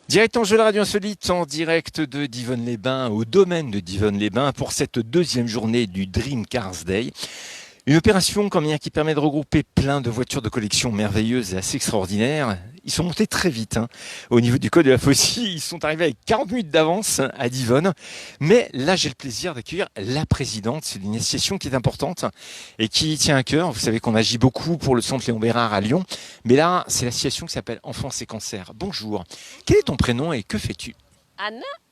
Direct en jeu la radio insolite en direct de Divonne-les-Bains au domaine de Divonne-les-Bains pour cette deuxième journée du Dream Cars Day. Une opération comme rien qui permet de regrouper plein de voitures de collection merveilleuses et assez extraordinaires. Ils sont montés très vite au niveau du code de la Faucille. Ils sont arrivés avec 40 minutes d'avance à Divonne. Mais là, j'ai le plaisir d'accueillir la présidente. C'est une association qui est importante et qui tient à cœur. Vous savez qu'on agit beaucoup pour le centre Léon Bérard à Lyon. Mais là, c'est l'association qui s'appelle Enfance et Cancer. Bonjour. Quel est ton prénom et que fais-tu?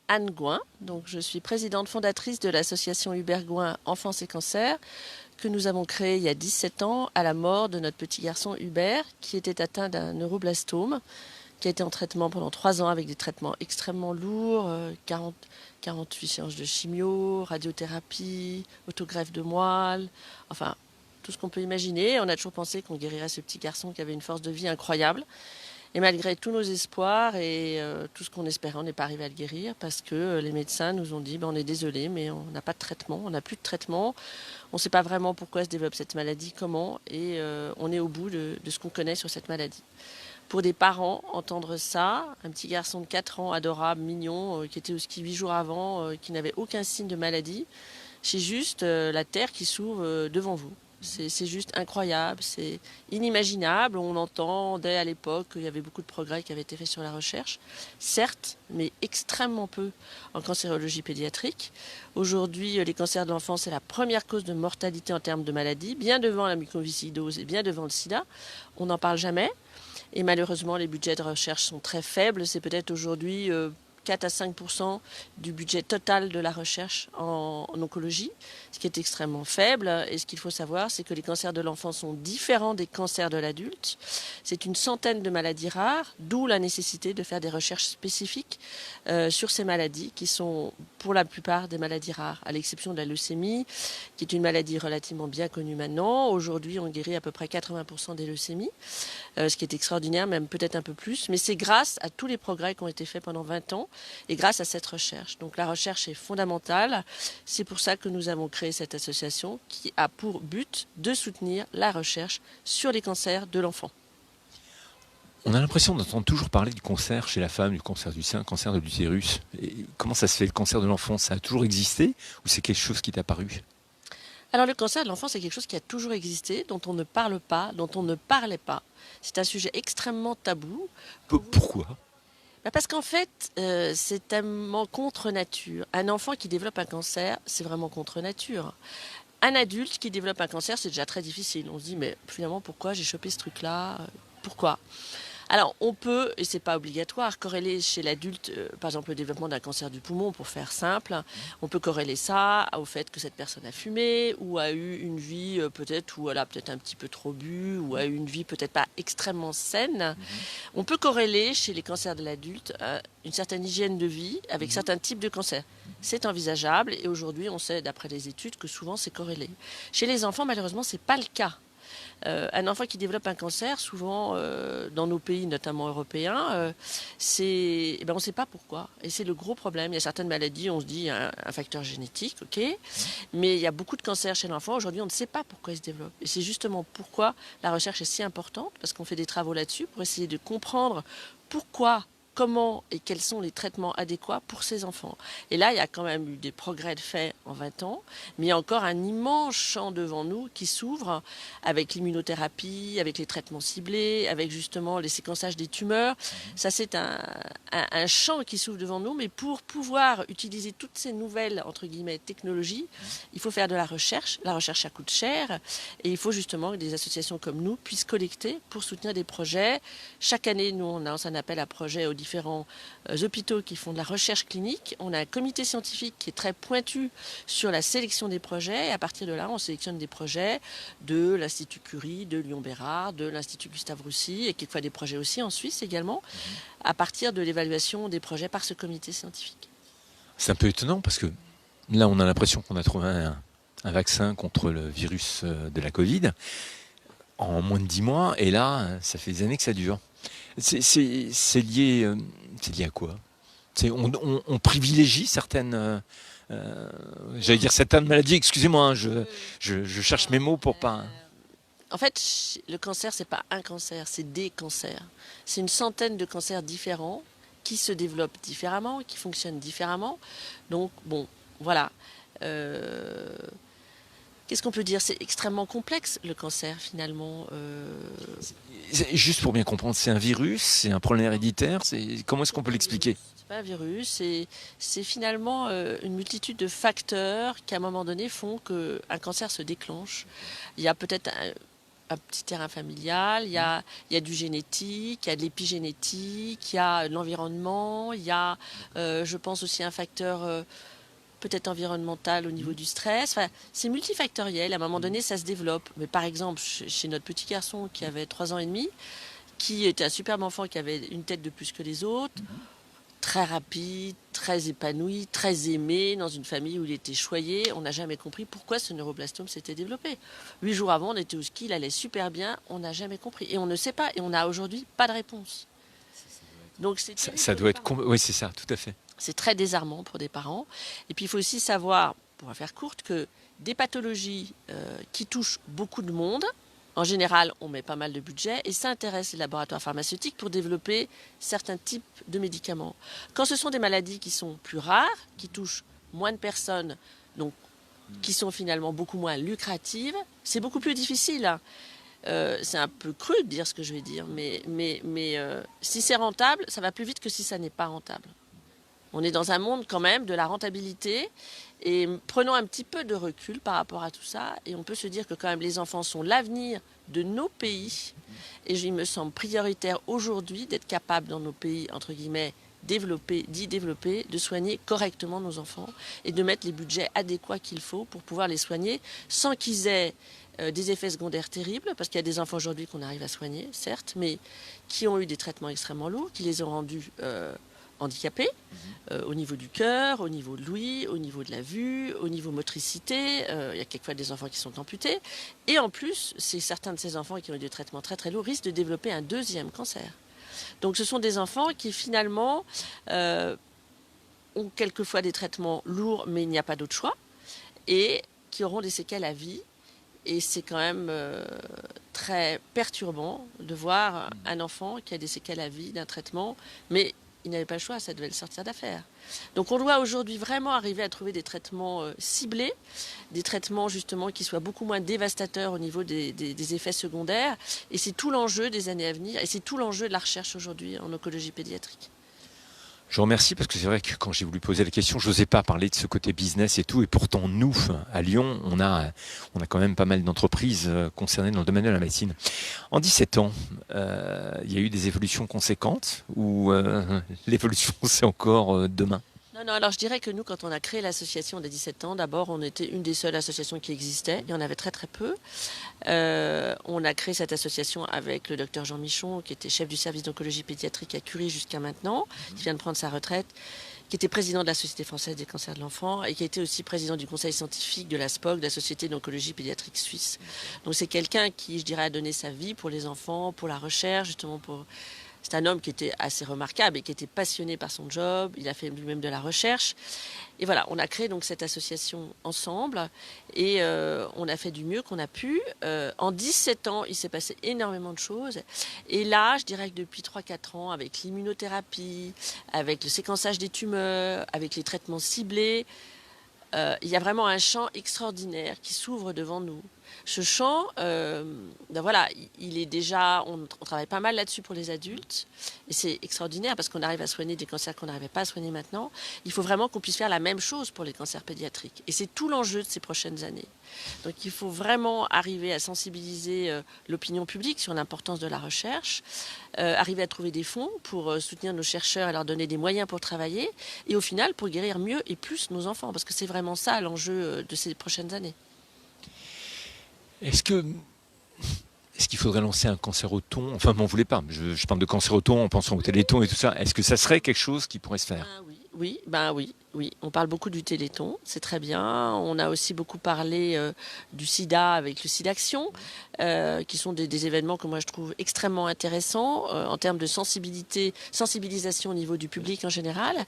Anne Gouin, donc je suis présidente fondatrice de l'association Hubert Gouin Enfance et Cancer, que nous avons créée il y a 17 ans à la mort de notre petit garçon Hubert, qui était atteint d'un neuroblastome, qui a été en traitement pendant 3 ans avec des traitements extrêmement lourds, 48 séances de chimio, radiothérapie, autogreffe de moelle, enfin tout ce qu'on peut imaginer. On a toujours pensé qu'on guérirait ce petit garçon qui avait une force de vie incroyable. Et malgré tous nos espoirs et tout ce qu'on espérait, on n'est pas arrivé à le guérir parce que les médecins nous ont dit on est désolé, mais on n'a pas de traitement, on n'a plus de traitement. On ne sait pas vraiment pourquoi se développe cette maladie, comment, et on est au bout de ce qu'on connaît sur cette maladie. Pour des parents, entendre ça, un petit garçon de 4 ans, adorable, mignon, qui était au ski 8 jours avant, qui n'avait aucun signe de maladie, c'est juste la terre qui s'ouvre devant vous. C'est juste incroyable, c'est inimaginable. On entendait à l'époque qu'il y avait beaucoup de progrès qui avaient été faits sur la recherche, certes, mais extrêmement peu en cancérologie pédiatrique. Aujourd'hui, les cancers de l'enfance, c'est la première cause de mortalité en termes de maladies, bien devant la mucoviscidose et bien devant le sida. On n'en parle jamais. Et malheureusement, les budgets de recherche sont très faibles. C'est peut-être aujourd'hui 4 à 5% du budget total de la recherche en oncologie, ce qui est extrêmement faible. Et ce qu'il faut savoir, c'est que les cancers de l'enfant sont différents des cancers de l'adulte. C'est une centaine de maladies rares, d'où la nécessité de faire des recherches spécifiques sur ces maladies qui sont pour la plupart des maladies rares, à l'exception de la leucémie, qui est une maladie relativement bien connue maintenant. Aujourd'hui, on guérit à peu près 80% des leucémies, ce qui est extraordinaire, même peut-être un peu plus. Mais c'est grâce à tous les progrès qui ont été faits pendant 20 ans et grâce à cette recherche. Donc la recherche est fondamentale. C'est pour ça que nous avons créé cette association qui a pour but de soutenir la recherche sur les cancers de l'enfant. On a l'impression d'entendre toujours parler du cancer chez la femme, du cancer du sein, cancer de l'utérus. Et comment ça se fait, le cancer de l'enfant? Ça a toujours existé ou c'est quelque chose qui est apparu? Alors le cancer de l'enfant, c'est quelque chose qui a toujours existé, dont on ne parle pas, dont on ne parlait pas. C'est un sujet extrêmement tabou. Pourquoi? Parce qu'en fait, c'est tellement contre nature. Un enfant qui développe un cancer, c'est vraiment contre nature. Un adulte qui développe un cancer, c'est déjà très difficile. On se dit, mais finalement, pourquoi j'ai chopé ce truc-là? Pourquoi? Alors, on peut, et c'est pas obligatoire, corréler chez l'adulte, par exemple, le développement d'un cancer du poumon, pour faire simple. On peut corréler ça au fait que cette personne a fumé, ou a eu une vie peut-être où elle a peut-être un petit peu trop bu, ou a eu une vie peut-être pas extrêmement saine. On peut corréler chez les cancers de l'adulte une certaine hygiène de vie avec certains types de cancers. C'est envisageable, et aujourd'hui, on sait, d'après les études, que souvent c'est corrélé. Chez les enfants, malheureusement, c'est pas le cas. Un enfant qui développe un cancer, souvent dans nos pays, notamment européens, on ne sait pas pourquoi. Et c'est le gros problème. Il y a certaines maladies, on se dit un facteur génétique, ok, mais il y a beaucoup de cancers chez l'enfant. Aujourd'hui, on ne sait pas pourquoi ils se développent. Et c'est justement pourquoi la recherche est si importante, parce qu'on fait des travaux là-dessus pour essayer de comprendre pourquoi, comment et quels sont les traitements adéquats pour ces enfants. Et là, il y a quand même eu des progrès de fait en 20 ans, mais il y a encore un immense champ devant nous qui s'ouvre avec l'immunothérapie, avec les traitements ciblés, avec justement les séquençages des tumeurs. Ça, c'est un champ qui s'ouvre devant nous, mais pour pouvoir utiliser toutes ces nouvelles, entre guillemets, technologies, il faut faire de la recherche. La recherche, ça coûte cher, et il faut justement que des associations comme nous puissent collecter pour soutenir des projets. Chaque année, nous, on lance un appel à projets aux différents hôpitaux qui font de la recherche clinique. On a un comité scientifique qui est très pointu sur la sélection des projets. Et à partir de là, on sélectionne des projets de l'Institut Curie, de Lyon Bérard, de l'Institut Gustave Roussy et quelquefois des projets aussi en Suisse également, à partir de l'évaluation des projets par ce comité scientifique. C'est un peu étonnant parce que là, on a l'impression qu'on a trouvé un vaccin contre le virus de la Covid en moins de 10 mois. Et là, ça fait des années que ça dure. C'est lié à quoi? On privilégie certaines, j'allais dire certaines maladies. Excusez-moi, je cherche mes mots pour pas. En fait, le cancer, c'est pas un cancer, c'est des cancers. C'est une centaine de cancers différents qui se développent différemment, qui fonctionnent différemment. Donc, bon, voilà. Qu'est-ce qu'on peut dire? C'est extrêmement complexe, le cancer, finalement. Juste pour bien comprendre, c'est un virus, c'est un problème héréditaire, comment est-ce qu'on peut l'expliquer? C'est pas un virus, c'est finalement une multitude de facteurs qui, à un moment donné, font qu'un cancer se déclenche. Il y a peut-être un petit terrain familial, il y a du génétique, il y a de l'épigénétique, il y a de l'environnement, il y a, je pense aussi, un facteur peut-être environnemental au niveau du stress. Enfin, c'est multifactoriel. À un moment donné, ça se développe. Mais par exemple, chez notre petit garçon qui avait 3 ans et demi, qui était un superbe enfant, qui avait une tête de plus que les autres, très rapide, très épanoui, très aimé, dans une famille où il était choyé. On n'a jamais compris pourquoi ce neuroblastome s'était développé. 8 jours avant, on était au ski, il allait super bien, on n'a jamais compris. Et on ne sait pas, et on n'a aujourd'hui pas de réponse. Donc Ça doit être... Oui, c'est ça, tout à fait. C'est très désarmant pour des parents. Et puis il faut aussi savoir, pour la faire courte, que des pathologies qui touchent beaucoup de monde, en général, on met pas mal de budget et ça intéresse les laboratoires pharmaceutiques pour développer certains types de médicaments. Quand ce sont des maladies qui sont plus rares, qui touchent moins de personnes, donc qui sont finalement beaucoup moins lucratives, c'est beaucoup plus difficile. C'est un peu cru de dire ce que je vais dire, mais si c'est rentable, ça va plus vite que si ça n'est pas rentable. On est dans un monde quand même de la rentabilité et prenons un petit peu de recul par rapport à tout ça et on peut se dire que quand même les enfants sont l'avenir de nos pays et il me semble prioritaire aujourd'hui d'être capable dans nos pays, entre guillemets, d'y développer, de soigner correctement nos enfants et de mettre les budgets adéquats qu'il faut pour pouvoir les soigner sans qu'ils aient des effets secondaires terribles, parce qu'il y a des enfants aujourd'hui qu'on arrive à soigner, certes, mais qui ont eu des traitements extrêmement lourds, qui les ont rendus handicapés, au niveau du cœur, au niveau de l'ouïe, au niveau de la vue, au niveau motricité. Il y a quelquefois des enfants qui sont amputés. Et en plus, certains de ces enfants qui ont eu des traitements très très lourds risquent de développer un deuxième cancer. Donc ce sont des enfants qui finalement ont quelquefois des traitements lourds, mais il n'y a pas d'autre choix, et qui auront des séquelles à vie. Et c'est quand même très perturbant de voir un enfant qui a des séquelles à vie d'un traitement, mais il n'avait pas le choix, ça devait le sortir d'affaire. Donc on doit aujourd'hui vraiment arriver à trouver des traitements ciblés, des traitements justement qui soient beaucoup moins dévastateurs au niveau des effets secondaires. Et c'est tout l'enjeu des années à venir, et c'est tout l'enjeu de la recherche aujourd'hui en oncologie pédiatrique. Je vous remercie parce que c'est vrai que quand j'ai voulu poser la question, je n'osais pas parler de ce côté business et tout. Et pourtant, nous, à Lyon, on a quand même pas mal d'entreprises concernées dans le domaine de la médecine. En 17 ans, il y a eu des évolutions conséquentes ou l'évolution, c'est encore demain? Non, alors je dirais que nous, quand on a créé l'association des 17 ans, d'abord, on était une des seules associations qui existait. Il y en avait très très peu. On a créé cette association avec le docteur Jean Michon, qui était chef du service d'oncologie pédiatrique à Curie jusqu'à maintenant, qui vient de prendre sa retraite, qui était président de la Société française des cancers de l'enfant et qui était aussi président du conseil scientifique de la SPOC, de la Société d'oncologie pédiatrique suisse. Donc c'est quelqu'un qui, je dirais, a donné sa vie pour les enfants, pour la recherche, justement pour... C'est un homme qui était assez remarquable et qui était passionné par son job. Il a fait lui-même de la recherche. Et voilà, on a créé donc cette association ensemble et on a fait du mieux qu'on a pu. En 17 ans, il s'est passé énormément de choses. Et là, je dirais que depuis 3-4 ans, avec l'immunothérapie, avec le séquençage des tumeurs, avec les traitements ciblés, il y a vraiment un champ extraordinaire qui s'ouvre devant nous. Ce champ, voilà, il est déjà, on travaille pas mal là-dessus pour les adultes et c'est extraordinaire parce qu'on arrive à soigner des cancers qu'on n'arrivait pas à soigner maintenant. Il faut vraiment qu'on puisse faire la même chose pour les cancers pédiatriques et c'est tout l'enjeu de ces prochaines années. Donc il faut vraiment arriver à sensibiliser l'opinion publique sur l'importance de la recherche, arriver à trouver des fonds pour soutenir nos chercheurs et leur donner des moyens pour travailler et au final pour guérir mieux et plus nos enfants parce que c'est vraiment ça l'enjeu de ces prochaines années. Est-ce qu'il faudrait lancer un cancérothon? Enfin, m'en voulez pas. Je parle de cancérothon en pensant au Téléthon et tout ça. Est-ce que ça serait quelque chose qui pourrait se faire? Oui. On parle beaucoup du Téléthon, c'est très bien. On a aussi beaucoup parlé du sida avec le SIDAction, qui sont des événements que moi je trouve extrêmement intéressants en termes de sensibilisation au niveau du public en général,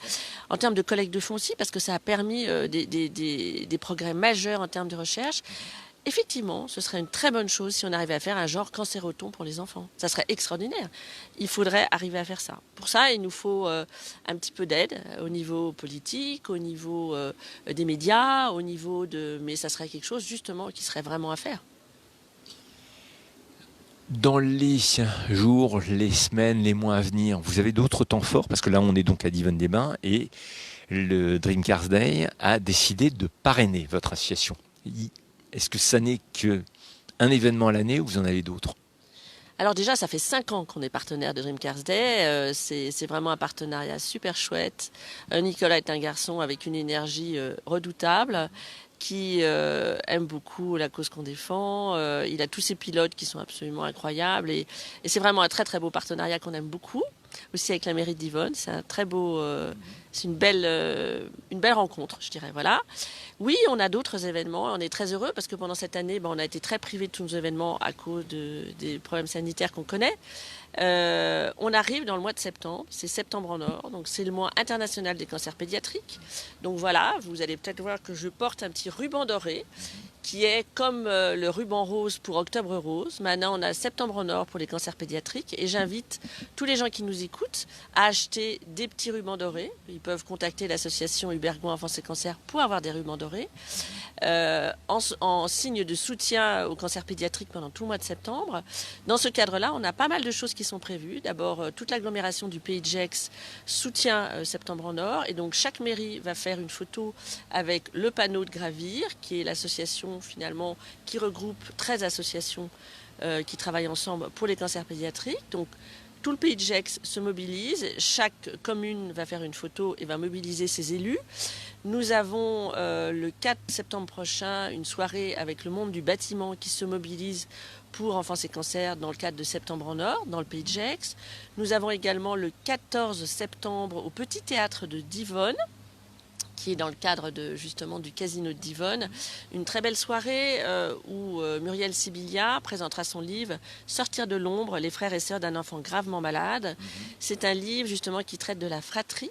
en termes de collecte de fonds aussi, parce que ça a permis des progrès majeurs en termes de recherche. effectivement, ce serait une très bonne chose si on arrivait à faire un genre cancéroton pour les enfants. Ça serait extraordinaire. Il faudrait arriver à faire ça. Pour ça, il nous faut un petit peu d'aide au niveau politique, au niveau des médias, au niveau de... Mais ça serait quelque chose justement qui serait vraiment à faire. Dans les jours, les semaines, les mois à venir, vous avez d'autres temps forts, parce que là on est donc à Divonne-les-Bains et le Dream Cars Day a décidé de parrainer votre association. Est-ce que ça n'est qu'un événement à l'année ou vous en avez d'autres? Alors déjà, ça fait 5 ans qu'on est partenaire de Dream Cars Day. C'est vraiment un partenariat super chouette. Nicolas est un garçon avec une énergie redoutable qui aime beaucoup la cause qu'on défend. Il a tous ses pilotes qui sont absolument incroyables. Et c'est vraiment un très très beau partenariat qu'on aime beaucoup. Aussi avec la mairie de Divonne. C'est un très beau... c'est une belle rencontre, je dirais. Voilà. Oui, on a d'autres événements. On est très heureux parce que pendant cette année, on a été très privés de tous nos événements à cause des problèmes sanitaires qu'on connaît. On arrive dans le mois de septembre, c'est Septembre en Or, donc c'est le mois international des cancers pédiatriques. Donc voilà, vous allez peut-être voir que je porte un petit ruban doré qui est comme le ruban rose pour Octobre Rose. Maintenant, on a Septembre en Or pour les cancers pédiatriques et j'invite tous les gens qui nous écoutent à acheter des petits rubans dorés. Ils peuvent contacter l'association Hubert Gouin Enfance et Cancer pour avoir des rubans dorés. En signe de soutien au cancer pédiatrique pendant tout le mois de septembre. Dans ce cadre-là, on a pas mal de choses qui sont prévues. D'abord, toute l'agglomération du Pays de Gex soutient Septembre en Or et donc chaque mairie va faire une photo avec le panneau de Gravir, qui est l'association finalement qui regroupe 13 associations qui travaillent ensemble pour les cancers pédiatriques. Donc tout le Pays de Gex se mobilise, chaque commune va faire une photo et va mobiliser ses élus. Nous avons le 4 septembre prochain une soirée avec le monde du bâtiment qui se mobilise pour Enfance et Cancer dans le cadre de Septembre en Or, dans le Pays de Gex. Nous avons également le 14 septembre au Petit Théâtre de Divonne, qui est dans le cadre justement du Casino de Divonne. Une très belle soirée où Muriel Sibilia présentera son livre « Sortir de l'ombre, les frères et sœurs d'un enfant gravement malade ». C'est un livre justement qui traite de la fratrie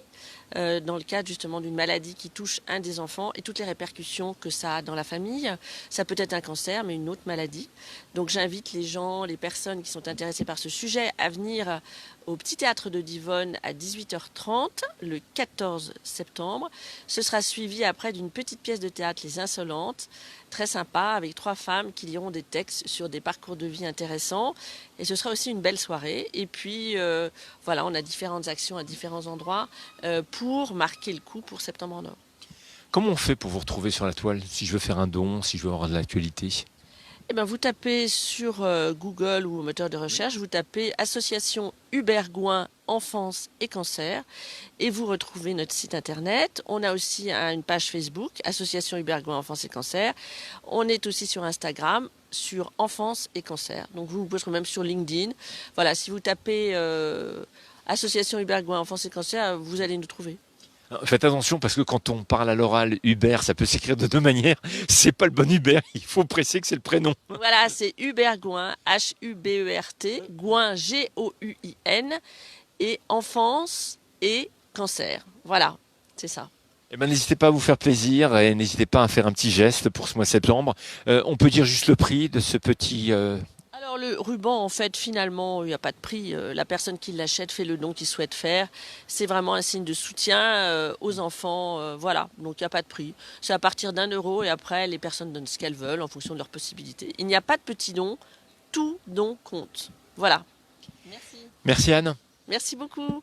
dans le cadre justement d'une maladie qui touche un des enfants et toutes les répercussions que ça a dans la famille. Ça peut être un cancer, mais une autre maladie. Donc j'invite les gens, les personnes qui sont intéressées par ce sujet à venir au Petit Théâtre de Divonne à 18h30 le 14 septembre. Ce sera suivi après d'une petite pièce de théâtre, Les Insolentes, très sympa, avec 3 femmes qui liront des textes sur des parcours de vie intéressants. Et ce sera aussi une belle soirée. Et puis, voilà, on a différentes actions à différents endroits pour marquer le coup pour Septembre en Or. Comment on fait pour vous retrouver sur la toile? Si je veux faire un don, si je veux avoir de l'actualité? Eh bien, vous tapez sur Google ou au moteur de recherche, vous tapez Association Hubert Gouin Enfance et Cancer et vous retrouvez notre site internet. On a aussi une page Facebook, Association Hubert Gouin Enfance et Cancer. On est aussi sur Instagram, sur Enfance et Cancer. Donc vous pouvez trouver même sur LinkedIn. Voilà, si vous tapez Association Hubert Gouin Enfance et Cancer, vous allez nous trouver. Faites attention parce que quand on parle à l'oral Hubert, ça peut s'écrire de 2 manières. C'est pas le bon Hubert, il faut presser que c'est le prénom. Voilà, c'est Hubert Gouin, H-U-B-E-R-T, Gouin, G-O-U-I-N, et Enfance et Cancer. Voilà, c'est ça. Eh ben, n'hésitez pas à vous faire plaisir et n'hésitez pas à faire un petit geste pour ce mois de septembre. On peut dire juste le prix de ce petit... Alors le ruban, en fait, finalement, il n'y a pas de prix. La personne qui l'achète fait le don qu'il souhaite faire. C'est vraiment un signe de soutien aux enfants. Voilà, donc il n'y a pas de prix. C'est à partir d'1 € et après, les personnes donnent ce qu'elles veulent en fonction de leurs possibilités. Il n'y a pas de petit don. Tout don compte. Voilà. Merci. Merci Anne. Merci beaucoup.